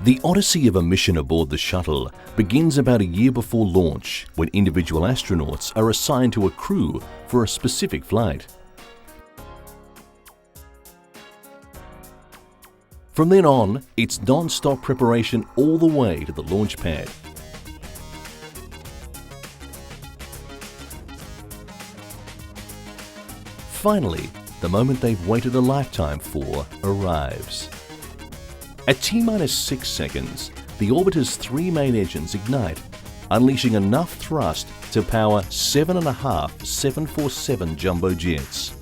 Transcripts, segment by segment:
The odyssey of a mission aboard the shuttle begins about a year before launch, when individual astronauts are assigned to a crew for a specific flight. From then on, it's non-stop preparation all the way to the launch pad. Finally, the moment they've waited a lifetime for arrives. At T-minus 6 seconds, the orbiter's three main engines ignite, unleashing enough thrust to power 7.5 747 jumbo jets.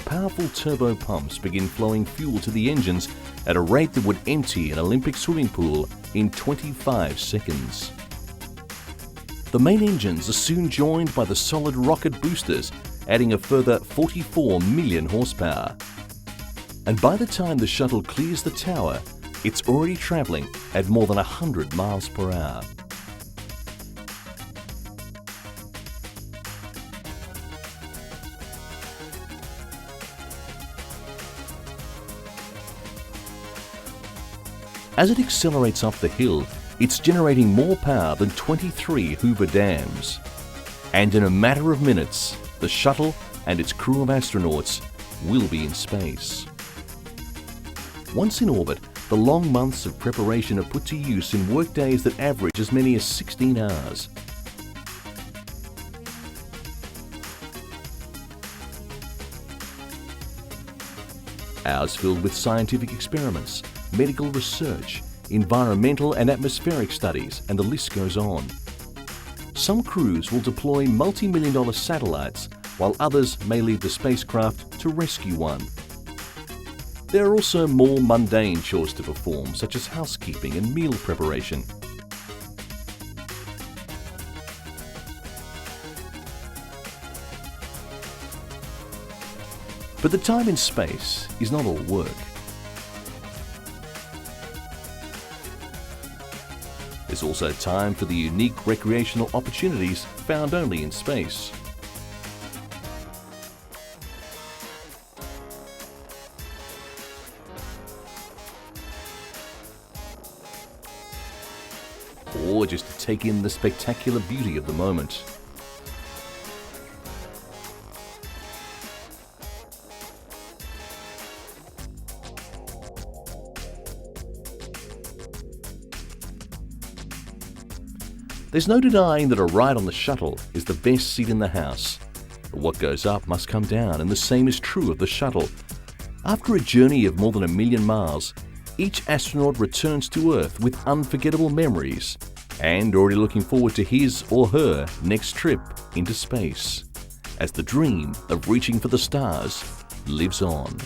Powerful turbo pumps begin flowing fuel to the engines at a rate that would empty an Olympic swimming pool in 25 seconds. The main engines are soon joined by the solid rocket boosters, adding a further 44 million horsepower. And by the time the shuttle clears the tower, it's already travelling at more than 100 miles per hour. As it accelerates up the hill, it's generating more power than 23 Hoover dams. And in a matter of minutes, the shuttle and its crew of astronauts will be in space. Once in orbit, the long months of preparation are put to use in workdays that average as many as 16 hours. Hours filled with scientific experiments, medical research, environmental and atmospheric studies, and the list goes on. Some crews will deploy multi-million-dollar satellites, while others may leave the spacecraft to rescue one. There are also more mundane chores to perform, such as housekeeping and meal preparation. But the time in space is not all work. There's also time for the unique recreational opportunities found only in space. Or just to take in the spectacular beauty of the moment. There's no denying that a ride on the shuttle is the best seat in the house. But what goes up must come down, and the same is true of the shuttle. After a journey of more than 1 million miles, each astronaut returns to Earth with unforgettable memories and already looking forward to his or her next trip into space, as the dream of reaching for the stars lives on.